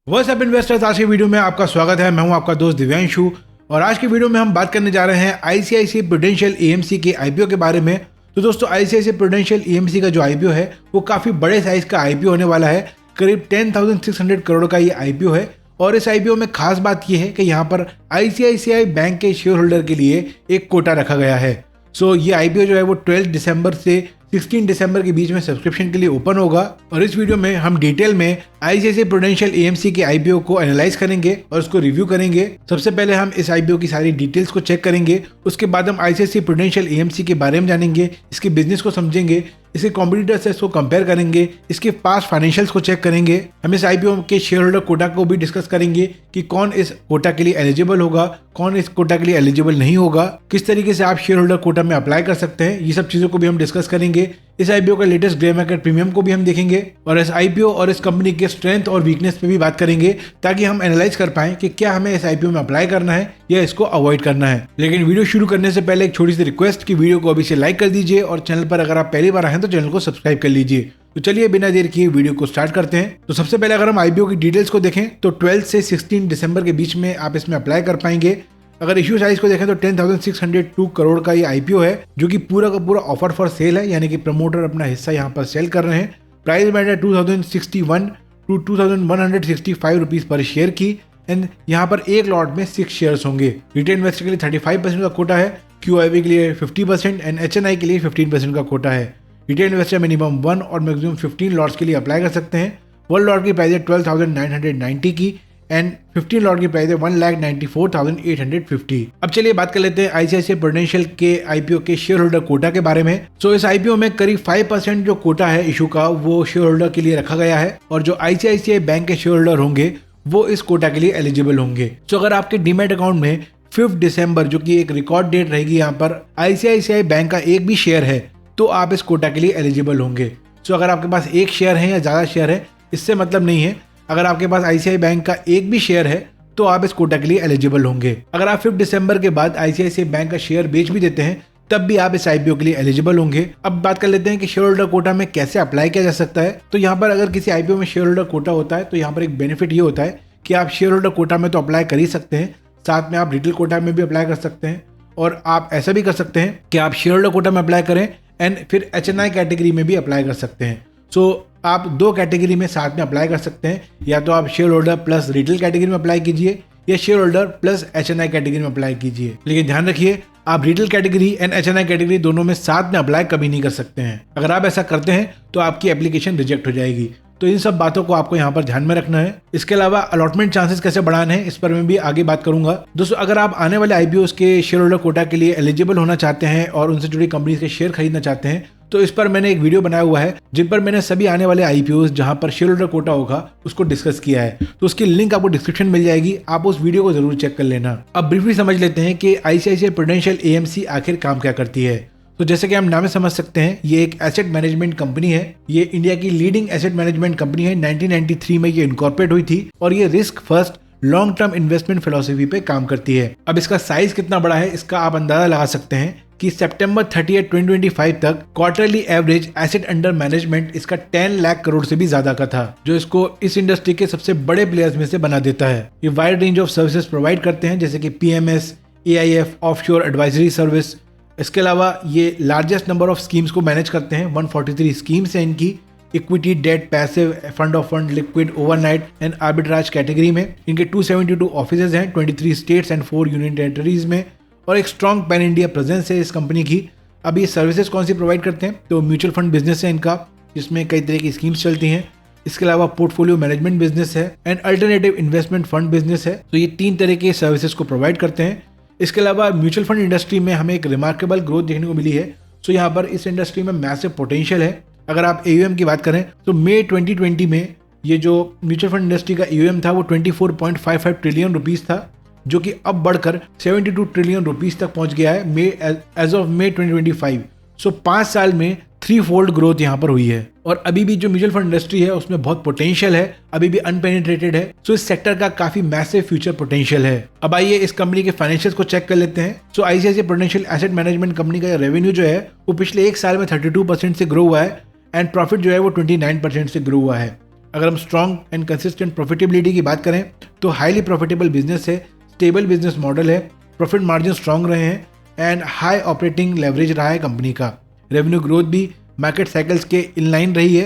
What's up investors, आज की video में आपका स्वागत है। मैं हूं आपका दोस्त दिव्यांशु और आज की वीडियो में हम बात करने जा रहे हैं आईसीआईसीआई प्रूडेंशियल एएमसी के आईपीओ के बारे में। तो दोस्तों, आईसीआईसीआई प्रूडेंशियल एएमसी का जो आईपीओ है वो काफ़ी बड़े साइज का आईपीओ होने वाला है। करीब 10,600 करोड़ का ये आईपीओ है और इस आईपीओ में खास बात यह है कि यहाँ पर आईसीआईसीआई बैंक के शेयर होल्डर के लिए एक कोटा रखा गया है। सो ये आईपीओ जो है वो 12 दिसंबर से 16 दिसंबर के बीच में सब्सक्रिप्शन के लिए ओपन होगा और इस वीडियो में हम डिटेल में आईसीआईसीआई प्रूडेंशियल एएमसी के आईपीओ को एनालाइज करेंगे और उसको रिव्यू करेंगे। सबसे पहले हम इस आईपीओ की सारी डिटेल्स को चेक करेंगे, उसके बाद हम आईसीआईसीआई प्रूडेंशियल एएमसी के बारे में जानेंगे, इसके बिजनेस को समझेंगे, इसके कॉम्पिटिटर से इसको कंपेयर करेंगे, इसके पास्ट फाइनेंशियल्स को चेक करेंगे। हम इस आईपीओ के शेयर होल्डर कोटा को भी डिस्कस करेंगे कि कौन इस कोटा के लिए एलिजिबल होगा, कौन इस कोटा के लिए एलिजिबल नहीं होगा, किस तरीके से आप शेयर होल्डर कोटा में अप्लाई कर सकते हैं। ये सब चीजों को भी हम डिस्कस करेंगे। इस आईपीओ का लेटेस्ट ग्रे मार्केट प्रीमियम को भी हम देखेंगे और इस आईपीओ और इस कंपनी के स्ट्रेंथ और वीकनेस पे भी बात करेंगे ताकि हम एनालाइज कर पाएं कि क्या हमें इस आईपीओ में अप्लाई करना है या इसको अवॉइड करना है। लेकिन वीडियो शुरू करने से पहले एक छोटी सी रिक्वेस्ट कि वीडियो को अभी से लाइक कर दीजिए और चैनल पर अगर आप पहली बार आए हैं तो चैनल को सब्सक्राइब कर लीजिए। तो चलिए बिना देर किए वीडियो को स्टार्ट करते हैं। तो सबसे पहले अगर हम आईपीओ की डिटेल्स को देखें तो 12 से 16 दिसंबर के बीच में आप इसमें अप्लाई कर पाएंगे। अगर इश्यू साइज को देखें तो 10,602 करोड़ का ये आईपीओ है जो कि पूरा का पूरा ऑफर फॉर सेल है, यानी कि प्रमोटर अपना हिस्सा यहाँ पर सेल कर रहे हैं। प्राइस बैंड है 2061 टू 2165 रुपीज पर शेयर की एंड यहाँ पर एक लॉट में 6 शेयर्स होंगे। रिटेल इन्वेस्टर के लिए 35% का कोटा है, क्यूआईवी के लिए 50% एंड एचएनआई के लिए 15% का कोटा है। रिटेल इन्वेस्टर मिनिमम 1 और मैक्सिमम 15 लॉट्स के लिए अप्लाई कर सकते हैं। 1 लॉट की प्राइस है 12,990 की एंड 15 लॉट की प्राइस है 1,94,850। अब चलिए बात कर लेते हैं आईसीआईसीआई प्रूडेंशियल के आईपीओ के शेयर होल्डर कोटा के बारे में। सो इस आईपीओ में करीब 5% जो कोटा है इशू का वो शेयर होल्डर के लिए रखा गया है और जो आईसीआईसीआई बैंक के शेयर होल्डर होंगे वो इस कोटा के लिए एलिजिबल होंगे। सो अगर आपके डीमैट अकाउंट में 5 दिसंबर जो कि एक रिकॉर्ड डेट रहेगी यहाँ पर आईसीआईसीआई बैंक का एक भी शेयर है तो आप इस कोटा के लिए एलिजिबल होंगे। सो अगर आपके पास एक शेयर है या ज्यादा शेयर है इससे मतलब नहीं है। अगर आपके पास आईसीआई बैंक का एक भी शेयर है तो आप इस कोटा के लिए एलिजिबल होंगे। अगर आप 5 दिसंबर के बाद आईसीआईसीआई बैंक का शेयर बेच भी देते हैं तब भी आप इस आईपीओ के लिए एलिजिबल होंगे। अब बात कर लेते हैं कि शेयर होल्डर कोटा में कैसे अप्लाई किया जा सकता है। तो यहाँ पर अगर किसी आईपीओ में शेयर होल्डर कोटा होता है तो यहाँ पर एक बेनिफिट ये होता है कि आप शेयर होल्डर कोटा में तो अप्लाई कर ही सकते हैं, साथ में आप रिटेल कोटा में भी अप्लाई कर सकते हैं और आप ऐसा भी कर सकते हैं कि आप शेयर होल्डर कोटा में अप्लाई करें एंड फिर एचएनआई कैटेगरी में भी अप्लाई कर सकते हैं। सो आप 2 कैटेगरी में साथ में अप्लाई कर सकते हैं, या तो आप share holder plus retail category में अप्लाई कीजिए या share holder plus HNI category में अप्लाई कीजिए। लेकिन ध्यान रखिए आप retail category and HNI category दोनों में साथ में अप्लाई कभी नहीं कर सकते हैं। अगर आप ऐसा करते हैं तो आपकी एप्लीकेशन रिजेक्ट हो जाएगी। तो इन सब बातों को आपको यहाँ पर ध्यान में रखना है। इसके अलावा अलॉटमेंट चांसेस कैसे बढ़ाने हैं इस पर मैं भी आगे बात करूंगा। दोस्तों, अगर आप आने वाले आईपीओ के शेयर होल्डर कोटा के लिए एलिजिबल होना चाहते हैं और उनसे जुड़ी कंपनी के शेयर खरीदना चाहते हैं तो इस पर मैंने एक वीडियो बनाया हुआ है जिन पर मैंने सभी आने वाले आईपीओ जहां पर शेयर होल्डर कोटा होगा उसको डिस्कस किया है। तो उसकी लिंक आपको डिस्क्रिप्शन मिल जाएगी, आप उस वीडियो को जरूर चेक कर लेना। अब ब्रीफली समझ लेते हैं कि आईसीआईसीआई प्रूडेंशियल एएमसी आखिर काम क्या करती है। तो जैसे कि हम नाम से समझ सकते हैं ये एक एसेट मैनेजमेंट कंपनी है। ये इंडिया की लीडिंग एसेट मैनेजमेंट कंपनी है। 1993 में ये इनकॉर्पोरेट हुई थी और ये risk first long term investment philosophy पे काम करती है। अब इसका साइज कितना बड़ा है इसका आप अंदाजा लगा सकते हैं कि सितंबर 30, 2025 तक quarterly average asset under management इसका 10 लाख करोड़ से भी ज्यादा का था, जो इसको इस इंडस्ट्री के सबसे बड़े प्लेयर्स में से बना देता है। ये wide range of services provide करते हैं जैसे कि PMS, AIF, offshore advisory service. इसके अलावा ये लार्जेस्ट नंबर ऑफ स्कीम्स को मैनेज करते हैं। 143 स्कीम्स हैं इनकी, equity, debt, passive, fund of fund, liquid, overnight and arbitrage category में। इनके 272 ऑफिसेज हैं 23 स्टेट्स एंड 4 यूनियन टेरिटरीज में और एक स्ट्रॉन्ग पैन इंडिया प्रेजेंस है इस कंपनी की। अब ये सर्विसेज कौन सी प्रोवाइड करते हैं तो म्यूचुअल फंड बिजनेस है इनका जिसमें कई तरह की स्कीम्स चलती हैं। इसके अलावा पोर्टफोलियो मैनेजमेंट बिजनेस है and alternative investment fund business है। तो ये 3 तरह के सर्विसेज को प्रोवाइड करते हैं। इसके अलावा म्यूचुअल फंड इंडस्ट्री में हमें एक रिमार्केबल ग्रोथ देखने को मिली है। सो यहाँ पर इस इंडस्ट्री में मैसिव पोटेंशियल है। अगर आप एयूएम की बात करें तो मई 2020 में ये जो म्यूचुअल फंड इंडस्ट्री का एयूएम था वो 24.55 ट्रिलियन रुपीस था, जो कि अब बढ़कर 72 ट्रिलियन रुपीस तक पहुंच गया है एज ऑफ मई 2025। सो 5 साल में 3-fold ग्रोथ यहाँ पर हुई है और अभी भी जो म्यूचुअल फंड इंडस्ट्री है उसमें बहुत पोटेंशियल है, अभी भी अनपेनिट्रेटेड है। सो इस सेक्टर का काफी मैसिव फ्यूचर पोटेंशियल है। अब आइए इस कंपनी के फाइनेंशियल्स को चेक कर लेते हैं। So ICICI Prudential asset management company का रेवेन्यू जो है वो पिछले 1 साल में 32% से ग्रो हुआ है एंड प्रॉफिट जो है वो 29% से ग्रो हुआ है। अगर हम स्ट्रॉन्ग एंड कंसिस्टेंट प्रॉफिटेबिलिटी की बात करें तो हाईली प्रॉफिटेबल बिजनेस है, स्टेबल बिजनेस मॉडल है, प्रॉफिट मार्जिन स्ट्रॉन्ग रहे हैं एंड हाई ऑपरेटिंग लेवरेज रहा है कंपनी का। रेवेन्यू ग्रोथ भी मार्केट साइकिल्स के इनलाइन रही है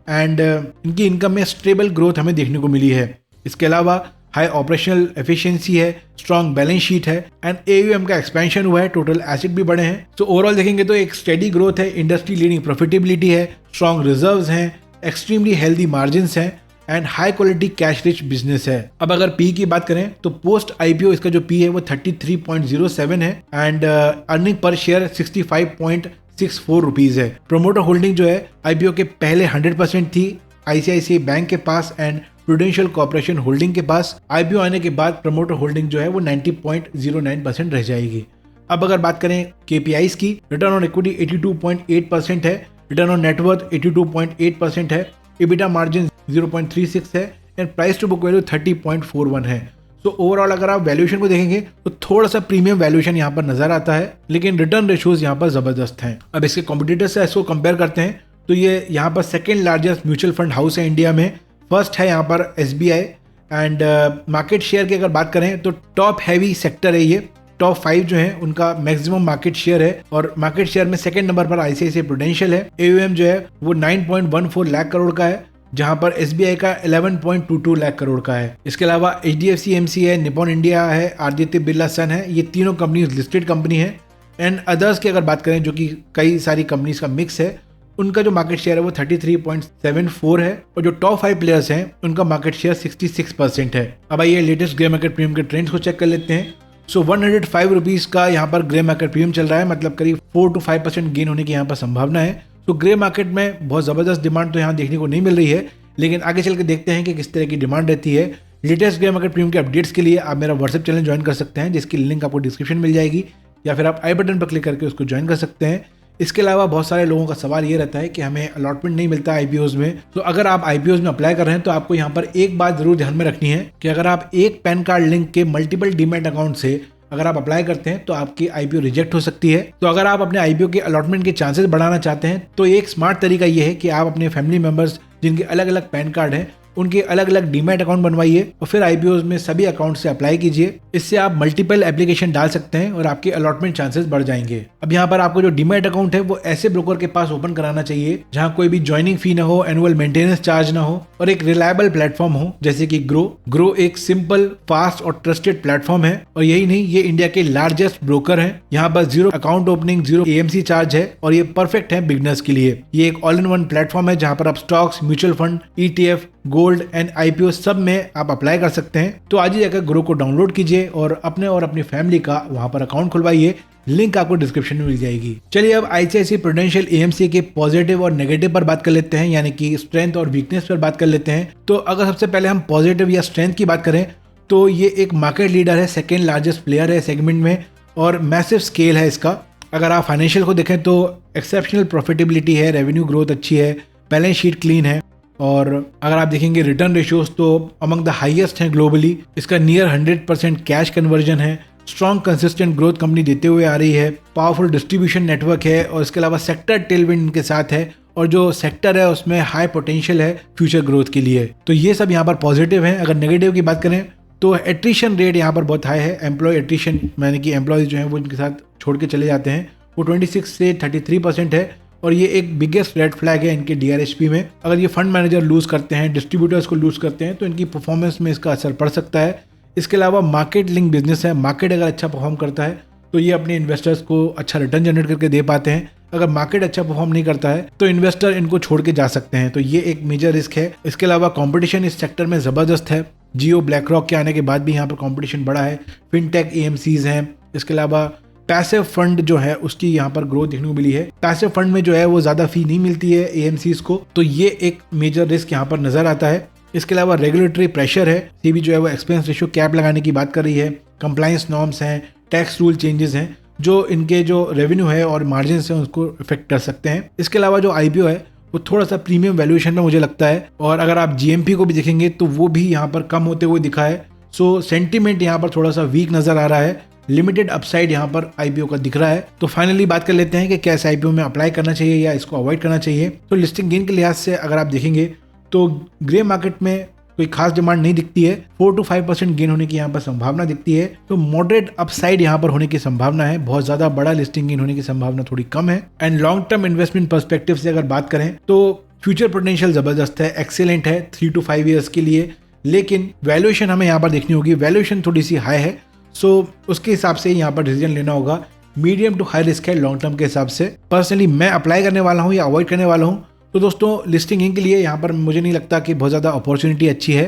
एंड इनकी इनकम में स्टेबल ग्रोथ हमें देखने को मिली है। इसके अलावा हाई ऑपरेशनल एफिशिएंसी है, स्ट्रॉन्ग बैलेंस शीट है एंड AUM का एक्सपेंशन हुआ है, टोटल एसेट भी बढ़े हैं। तो ओवरऑल देखेंगे तो एक स्टेडी ग्रोथ है, इंडस्ट्री लीडिंग प्रॉफिटेबिलिटी है, स्ट्रॉन्ग रिजर्व्स हैं, एक्सट्रीमली हेल्दी मार्जिन्स हैं and high quality cash rich business है। अब अगर पी की बात करें तो पोस्ट IPO इसका जो पी है वो 33.07 है and earning per share 65.64 rupees है। प्रोमोटर होल्डिंग जो है IPO के पहले 100% थी ICICI बैंक के पास एंड प्रूडेंशियल कॉर्पोरेशन होल्डिंग के पास। IPO आने के बाद प्रमोटर होल्डिंग जो है वो 90.09% रह जाएगी। अब अगर बात करें KPIs की, रिटर्न ऑन इक्विटी 82.8% है, रिटर्न ऑन नेटवर्थ 82.8% है, EBITDA मार्जिन 0.36 है and price to book value 30.41 है। तो ओवरऑल अगर आप वैल्यूएशन को देखेंगे तो थोड़ा सा प्रीमियम वैल्यूएशन यहाँ पर नजर आता है, लेकिन रिटर्न रेशियोज यहाँ पर जबरदस्त हैं। अब इसके कॉम्पिटिटर से इसको कंपेयर करते हैं तो ये यहाँ पर second largest mutual fund house है इंडिया में, फर्स्ट है यहाँ पर SBI एंड मार्केट शेयर की अगर बात करें तो टॉप हैवी सेक्टर है ये। टॉप 5 जो है उनका मैक्सिमम मार्केट शेयर है और मार्केट शेयर में सेकंड नंबर पर ICICI प्रूडेंशियल है। AUM जो है वो 9.14 लाख करोड़ का है, जहां पर SBI का 11.22 लाख करोड़ का है। इसके अलावा HDFC AMC है, निपॉन इंडिया है, आदित्य बिरला सन है, ये तीनों कंपनीज लिस्टेड कंपनी है एंड अदर्स की अगर बात करें जो कि कई सारी कंपनीज का मिक्स है, उनका जो मार्केट शेयर है वो 33.74 है और जो टॉप 5 प्लेयर्स हैं उनका मार्केट शेयर 66% है। अब आइए लेटेस्ट ग्रे मार्केट प्रीमियम के ट्रेंड्स को चेक कर लेते हैं। 105 रुपीज का यहाँ पर ग्रे मार्केट प्रीमियम चल रहा है, मतलब करीब 4 to 5% गेन होने की यहाँ पर संभावना है। तो ग्रे मार्केट में बहुत जबरदस्त डिमांड तो यहाँ देखने को नहीं मिल रही है, लेकिन आगे चल के देखते हैं कि किस तरह की डिमांड रहती है। लेटेस्ट ग्रे मार्केट प्रीमियम के अपडेट्स के लिए आप मेरा व्हाट्सएप चैनल ज्वाइन कर सकते हैं, जिसकी लिंक आपको डिस्क्रिप्शन मिल जाएगी, या फिर आप आई बटन पर क्लिक करके उसको ज्वाइन कर सकते हैं। इसके अलावा बहुत सारे लोगों का सवाल ये रहता है कि हमें अलॉटमेंट नहीं मिलता IPOs में। तो अगर आप IPOs में अप्लाई कर रहे हैं तो आपको यहाँ पर एक बात जरूर ध्यान में रखनी है कि अगर आप एक पैन कार्ड लिंक के मल्टीपल डीमैट अकाउंट से अगर आप अप्लाई करते हैं तो आपकी IPO रिजेक्ट हो सकती है। तो अगर आप अपने IPO के अलॉटमेंट के चांसेस बढ़ाना चाहते हैं तो एक स्मार्ट तरीका ये है कि आप अपने फैमिली मेंबर्स जिनके अलग अलग पैन कार्ड हैं उनके अलग अलग डीमैट अकाउंट बनवाइए और फिर IPOs में सभी अकाउंट से अप्लाई कीजिए। इससे आप मल्टीपल एप्लीकेशन डाल सकते हैं और आपके अलॉटमेंट चांसेस बढ़ जाएंगे। अब यहाँ पर आपको जो डीमैट अकाउंट है वो ऐसे ब्रोकर के पास ओपन कराना चाहिए जहाँ कोई भी ज्वाइनिंग फी ना हो, एनुअल मेंटेनेंस चार्ज ना हो और एक रिलायबल प्लेटफॉर्म हो, जैसे कि ग्रो एक सिंपल, फास्ट और ट्रस्टेड प्लेटफॉर्म है। और यही नहीं, ये इंडिया के लार्जेस्ट ब्रोकर है। यहाँ पर 0 अकाउंट ओपनिंग, 0 AMC चार्ज है और ये परफेक्ट है बिगनर्स के लिए। ये एक ऑल इन वन प्लेटफॉर्म है जहाँ पर आप stocks, mutual fund, ETF, gold and IPO सब में आप अप्लाई कर सकते हैं। तो आज ही जाकर ग्रो को डाउनलोड कीजिए और अपनी फैमिली का वहां पर अकाउंट खुलवाइए। लिंक आपको डिस्क्रिप्शन में मिल जाएगी। चलिए अब ICICI प्रूडेंशियल AMC के पॉजिटिव और नेगेटिव पर बात कर लेते हैं, यानी कि स्ट्रेंथ और वीकनेस पर बात कर लेते हैं। तो अगर सबसे पहले हम पॉजिटिव या स्ट्रेंथ की बात करें तो ये एक मार्केट लीडर है, सेकेंड लार्जेस्ट प्लेयर है सेगमेंट में और मैसिव स्केल है इसका। अगर आप फाइनेंशियल को देखें तो एक्सेप्शनल प्रॉफिटेबिलिटी है, रेवेन्यू ग्रोथ अच्छी है, बैलेंस शीट क्लीन है और अगर आप देखेंगे रिटर्न रेशियोज तो अमंग द हाईएस्ट हैं ग्लोबली। इसका नियर 100% कैश कन्वर्जन है, स्ट्रॉन्ग कंसिस्टेंट ग्रोथ कंपनी देते हुए आ रही है, पावरफुल डिस्ट्रीब्यूशन नेटवर्क है और इसके अलावा सेक्टर टेलविंड के साथ है और जो सेक्टर है उसमें हाई पोटेंशियल है फ्यूचर ग्रोथ के लिए। तो ये सब यहाँ पर पॉजिटिव है। अगर नेगेटिव की बात करें तो एट्रिशन रेट यहाँ पर बहुत हाई है, एम्प्लॉय एट्रिशन यानी कि एम्प्लॉयज जो हैं वो इनके साथ छोड़ के चले जाते हैं, वो 26 से 33% है और ये एक बिगेस्ट रेड फ्लैग है इनके DRHP में। अगर ये फंड मैनेजर लूज करते हैं, डिस्ट्रीब्यूटर्स को लूज करते हैं तो इनकी परफॉर्मेंस में इसका असर पड़ सकता है। इसके अलावा मार्केट लिंक बिजनेस है, मार्केट अगर अच्छा परफॉर्म करता है तो ये अपने इन्वेस्टर्स को अच्छा रिटर्न जनरेट करके दे पाते हैं। अगर मार्केट अच्छा परफॉर्म नहीं करता है तो इन्वेस्टर इनको छोड़ के जा सकते हैं, तो ये एक मेजर रिस्क है। इसके अलावा कंपटीशन इस सेक्टर में जबरदस्त है, जियो ब्लैक रॉक के आने के बाद भी यहाँ पर कंपटीशन बढ़ा है, फिनटेक AMCs हैं। इसके अलावा पैसिव फंड जो है उसकी यहाँ पर ग्रोथ देखने को मिली है। पैसिव फंड में जो है वो ज्यादा फी नहीं मिलती है AMCs को, तो ये एक मेजर रिस्क यहाँ पर नजर आता है। इसके अलावा रेगुलेटरी प्रेशर है, सेबी जो है वो एक्सपेंस रेशियो कैप लगाने की बात कर रही है, कंप्लायंस नॉर्म्स हैं, टैक्स रूल चेंजेस हैं जो इनके जो रेवेन्यू है और मार्जिन है उसको इफेक्ट कर सकते हैं। इसके अलावा जो IPO है वो थोड़ा सा प्रीमियम वैल्यूएशन में मुझे लगता है और अगर आप GMP को भी देखेंगे तो वो भी यहाँ पर कम होते हुए दिखा है। सो सेंटीमेंट यहाँ पर थोड़ा सा वीक नजर आ रहा है, लिमिटेड अपसाइड यहाँ पर IPO का दिख रहा है। तो फाइनली बात कर लेते हैं कि क्या इस IPO में अप्लाई करना चाहिए या इसको अवॉइड करना चाहिए। तो लिस्टिंग गेन के लिहाज से अगर आप देखेंगे तो ग्रे मार्केट में कोई खास डिमांड नहीं दिखती है। 4 to 5% गेन होने की यहाँ पर संभावना दिखती है। तो मॉडरेट अपसाइड यहाँ पर होने की संभावना है, बहुत ज्यादा बड़ा लिस्टिंग गेन होने की संभावना थोड़ी कम है। And long term investment perspective से अगर बात करें तो फ्यूचर पोटेंशियल जबरदस्त है, एक्सीलेंट है 3 to 5 ईयर्स के लिए, लेकिन वैल्यूएशन हमें यहाँ पर देखनी होगी। वैल्यूएशन थोड़ी सी हाई है, सो उसके हिसाब से यहाँ पर डिसीजन लेना होगा। मीडियम टू हाई रिस्क है लॉन्ग टर्म के हिसाब से। पर्सनली मैं अप्लाई करने वाला हूँ या अवॉइड करने वाला हूँ, तो दोस्तों लिस्टिंग इन के लिए यहाँ पर मुझे नहीं लगता कि बहुत ज़्यादा अपॉर्चुनिटी अच्छी है।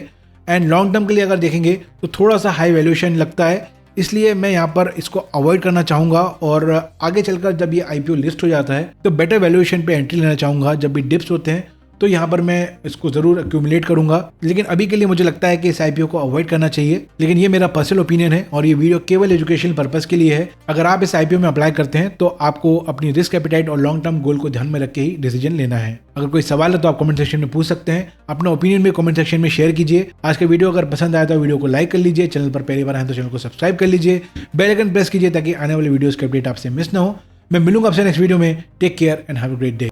एंड लॉन्ग टर्म के लिए अगर देखेंगे तो थोड़ा सा हाई वैल्यूएशन लगता है, इसलिए मैं यहाँ पर इसको अवॉइड करना चाहूँगा। और आगे चलकर जब ये IPO लिस्ट हो जाता है तो बेटर वैल्यूएशन पे एंट्री लेना चाहूँगा। जब भी डिप्स होते हैं तो यहाँ पर मैं इसको जरूर एक्यूमुलेट करूंगा, लेकिन अभी के लिए मुझे लगता है कि इस IPO को अवॉइड करना चाहिए। लेकिन ये मेरा पर्सनल ओपिनियन है और ये वीडियो केवल एजुकेशनल पर्पस के लिए है। अगर आप इस IPO में अप्लाई करते हैं तो आपको अपनी रिस्क एपिटाइट और लॉन्ग टर्म गोल को ध्यान में रख के ही डिसीजन लेना है। अगर कोई सवाल है तो आप कमेंट सेक्शन में पूछ सकते हैं, अपना ओपिनियन भी कमेंट सेक्शन में शेयर कीजिए। आज का वीडियो अगर पसंद आया तो वीडियो को लाइक कर लीजिए, चैनल पर पहली बार आए तो चैनल को सब्सक्राइब कर लीजिए, बेल आइकन प्रेस कीजिए ताकि आने वाले वीडियोस के अपडेट आपसे मिस ना हो। मैं मिलूंगा आपसे नेक्स्ट वीडियो में। Take care and have a great day.